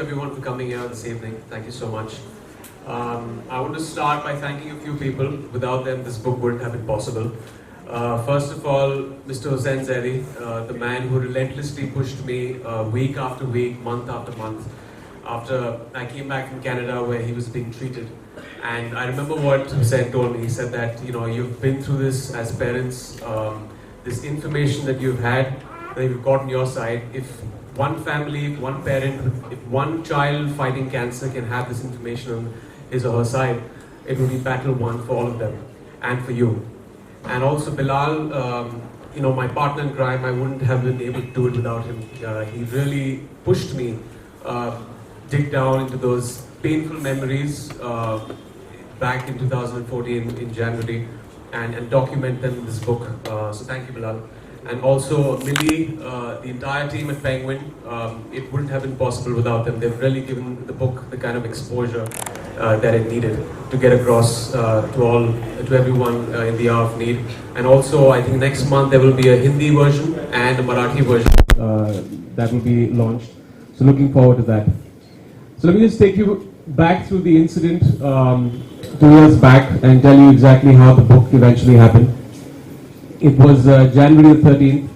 everyone for coming here this evening. Thank you so much. I want to start by thanking a few people. Without them, this book wouldn't have been possible. First of all, Mr. Hussain Zaidi, the man who relentlessly pushed me week after week, month after month, after I came back from Canada where he was being treated. And I remember what Hussain told me. He said that, you've been through this as parents, this information that you've had, that you've got on your side. If one family, if one parent, if one child fighting cancer can have this information on his or her side, it will be battle won for all of them and for you. And also Bilal, my partner in crime, I wouldn't have been able to do it without him. He really pushed me dig down into those painful memories back in 2014 in January and document them in this book. So thank you, Bilal. And also Millie, the entire team at Penguin, it wouldn't have been possible without them. They've really given the book the kind of exposure that it needed to get across to everyone in the hour of need. And also, I think next month there will be a Hindi version and a Marathi version that will be launched. So looking forward to that. So let me just take you back through the incident 2 years back and tell you exactly how the book eventually happened. It was January 13th,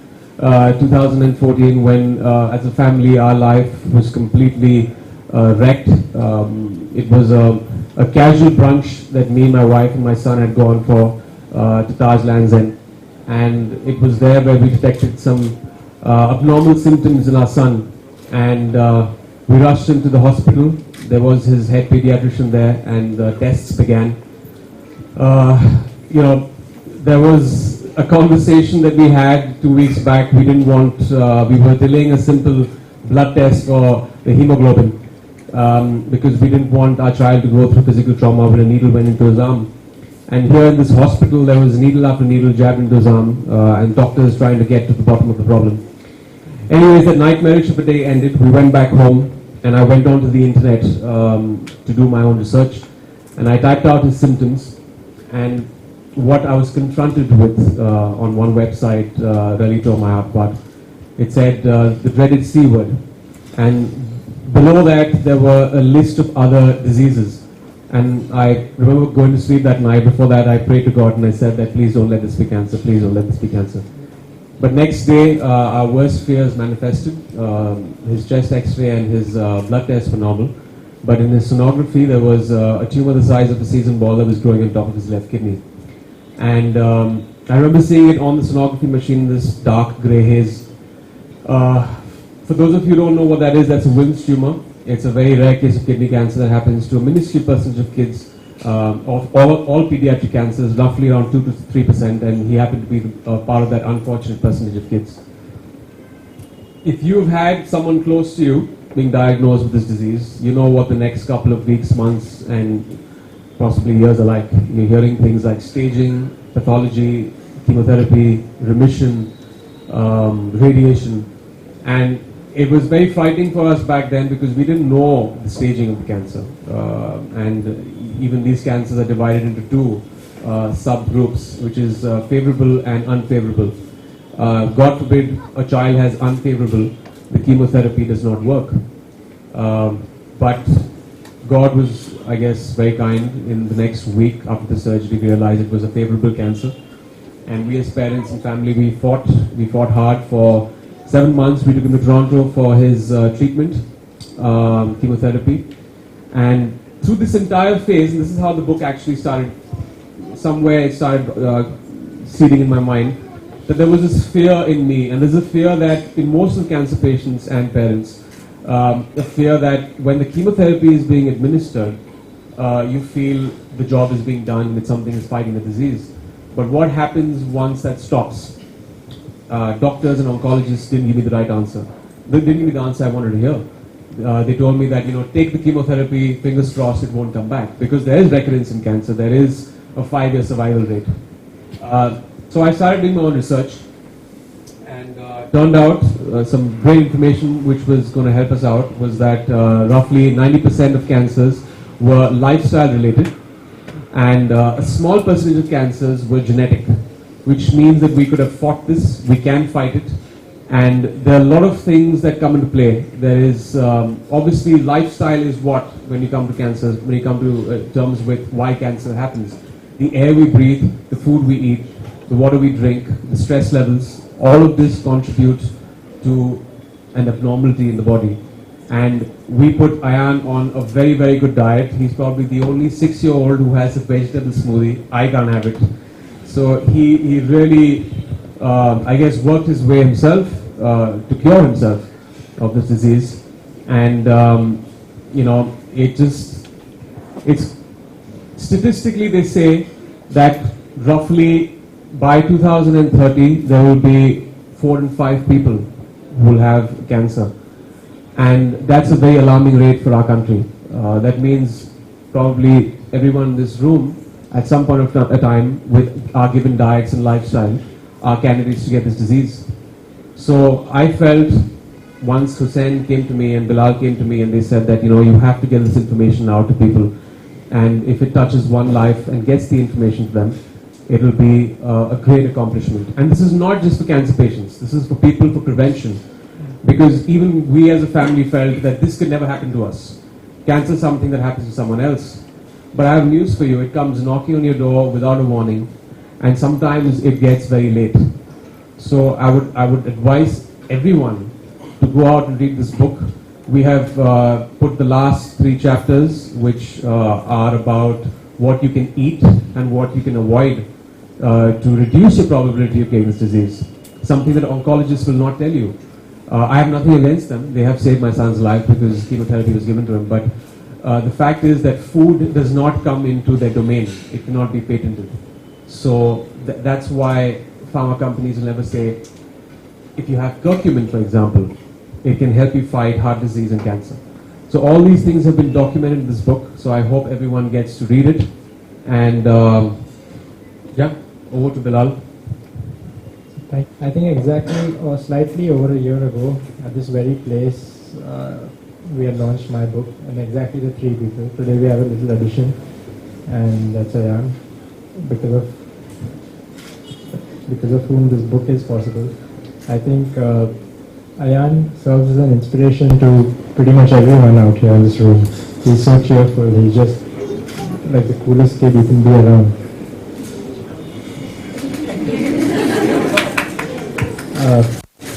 2014 when as a family our life was completely wrecked. It was a casual brunch that me, my wife and my son had gone for to Taj Lands End. And it was there where we detected some abnormal symptoms in our son. And we rushed him to the hospital. There was his head pediatrician there and tests began. There was a conversation that we had 2 weeks back. We didn't want, we were delaying a simple blood test for the hemoglobin because we didn't want our child to go through physical trauma when a needle went into his arm. And here in this hospital, there was needle after needle jabbed into his arm and doctors trying to get to the bottom of the problem. Anyways, that nightmarish of a day ended. We went back home and I went onto the internet to do my own research. And I typed out his symptoms, and what I was confronted with on one website really tore my heart apart. It said the dreaded C word, and below that there were a list of other diseases. And I remember going to sleep that night. Before that I prayed to God and I said that please don't let this be cancer, please don't let this be cancer. But next day our worst fears manifested. His chest x-ray and his blood tests were normal, but in his sonography there was a tumor the size of a seasoned ball that was growing on top of his left kidney. And I remember seeing it on the sonography machine, this dark grey haze. For those of you who don't know what that is, that's a Wilms tumor. It's a very rare case of kidney cancer that happens to a minuscule percentage of kids. Of all pediatric cancers, roughly around 2 to 3%, and he happened to be part of that unfortunate percentage of kids. If you've had someone close to you being diagnosed with this disease, you know what the next couple of weeks, months, and possibly years are like. You're hearing things like staging, pathology, chemotherapy, remission, radiation. And it was very frightening for us back then because we didn't know the staging of the cancer. And even these cancers are divided into two subgroups, which is favorable and unfavorable. God forbid a child has unfavorable, the chemotherapy does not work. But God was, I guess, very kind. In the next week after the surgery, we realized it was a favorable cancer. And we as parents and family, we fought hard for 7 months. We took him to Toronto for his treatment, chemotherapy. And through this entire phase, and this is how the book actually started, somewhere it started seeding in my mind, that there was this fear in me, and there's a fear that in most of cancer patients and parents, a fear that when the chemotherapy is being administered, you feel the job is being done, that something is fighting the disease. But what happens once that stops? Doctors and oncologists didn't give me the right answer. They didn't give me the answer I wanted to hear. They told me that, take the chemotherapy, fingers crossed it won't come back. Because there is recurrence in cancer, there is a 5-year survival rate. So I started doing my own research, and turned out some great information which was going to help us out was that roughly 90% of cancers were lifestyle related, and a small percentage of cancers were genetic, which means that we could have fought this, we can fight it, And there are a lot of things that come into play. There is obviously lifestyle is what, when you come to cancer, when you come to terms with why cancer happens. The air we breathe, the food we eat, the water we drink, the stress levels, all of this contributes to an abnormality in the body. And we put Ayan on a very, very good diet. He's probably the only 6-year-old who has a vegetable smoothie. I can't have it. So he really, I guess, worked his way himself to cure himself of this disease. And, it's statistically they say that roughly by 2030 there will be 4 in 5 people who will have cancer. And that's a very alarming rate for our country. That means probably everyone in this room at some point of a time with our given diets and lifestyle are candidates to get this disease. So I felt once Hussain came to me and Bilal came to me and they said that, you have to get this information out to people. And if it touches one life and gets the information to them, it will be a great accomplishment. And this is not just for cancer patients. This is for people for prevention. Because even we as a family felt that this could never happen to us. Cancer is something that happens to someone else. But I have news for you. It comes knocking on your door without a warning. And sometimes it gets very late. So I would advise everyone to go out and read this book. We have put the last 3 chapters, which are about what you can eat and what you can avoid to reduce your probability of getting this disease. Something that oncologists will not tell you. I have nothing against them. They have saved my son's life because chemotherapy was given to him. But the fact is that food does not come into their domain. It cannot be patented. So that's why pharma companies will never say, if you have curcumin, for example, it can help you fight heart disease and cancer. So all these things have been documented in this book. So I hope everyone gets to read it. And over to Bilal. I think exactly or slightly over a year ago at this very place we had launched my book, and exactly the 3 people. Today we have a little addition, and that's Ayan, because of whom this book is possible. I think Ayan serves as an inspiration to pretty much everyone out here in this room. He's so cheerful. He's just like the coolest kid you can be around.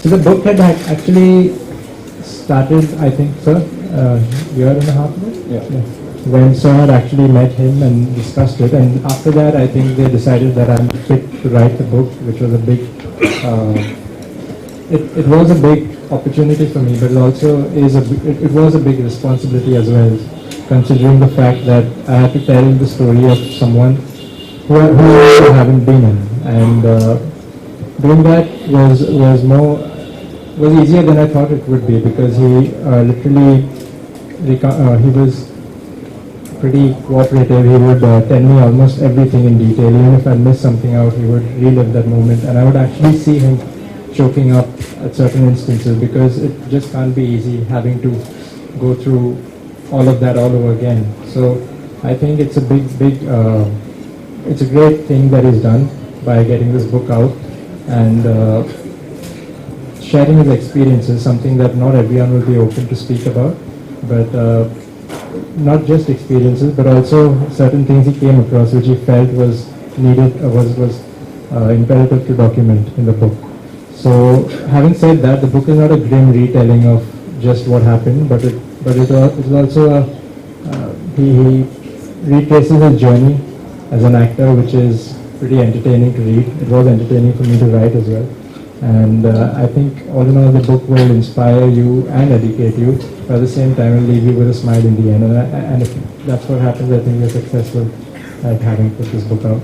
So the book had actually started, I think, sir, a year and a half ago? Yeah. When Sir had actually met him and discussed it, and after that I think they decided that I'm fit to write the book, which was a big, it was a big opportunity for me, but it also it was a big responsibility as well, considering the fact that I had to tell the story of someone who I haven't been in, and doing that was easier than I thought it would be, because he literally he was pretty cooperative. He would tell me almost everything in detail. Even if I missed something out, he would relive that moment, and I would actually see him choking up at certain instances, because it just can't be easy having to go through all of that all over again. So I think it's a it's a great thing that he's done by getting this book out and sharing his experiences, something that not everyone will be open to speak about, but not just experiences, but also certain things he came across which he felt was needed, was imperative to document in the book. So having said that, the book is not a grim retelling of just what happened, but it's also he retraces his journey as an actor, which is pretty entertaining to read. It was entertaining for me to write as well. And I think all in all the book will inspire you and educate you, but at the same time will leave you with a smile in the end. And if that's what happens, I think you're successful at having put this book out.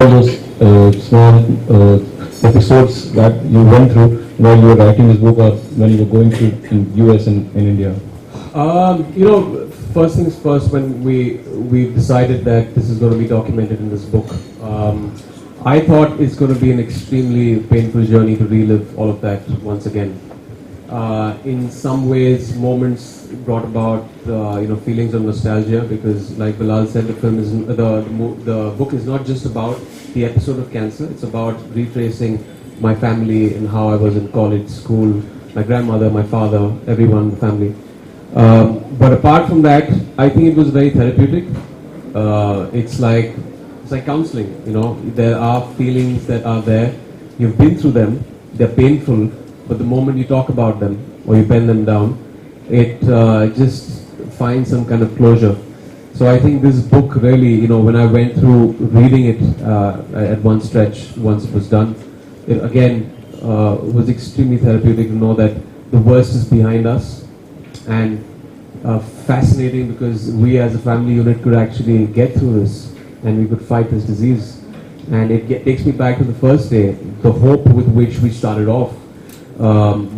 All those small episodes that you went through while you were writing this book, or when you were going to in US and in India? First things first, when we decided that this is going to be documented in this book, I thought it's going to be an extremely painful journey to relive all of that once again. In some ways, moments brought about feelings of nostalgia, because, like Bilal said, the film is the book is not just about the episode of cancer. It's about retracing my family and how I was in college, school, my grandmother, my father, everyone in the family. But apart from that, I think it was very therapeutic. It's like counseling, you know. There are feelings that are there. You've been through them. They're painful, but the moment you talk about them or you pen them down, it just finds some kind of closure. So I think this book really, you know, when I went through reading it at one stretch, once it was done, it again was extremely therapeutic to know that the worst is behind us, and fascinating because we as a family unit could actually get through this and we could fight this disease. And it takes me back to the first day, the hope with which we started off,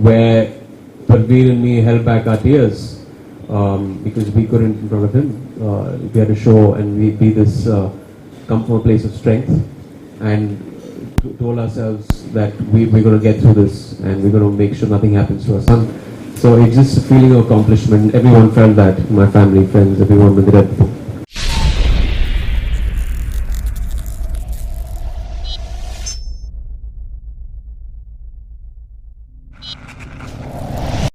where Parveen and me held back our tears because we couldn't in front of him. We had to show and we be this come from a place of strength and told ourselves that we're going to get through this and we're going to make sure nothing happens to our son. So it's just a feeling of accomplishment. Everyone felt that, my family, friends, everyone when they read the book.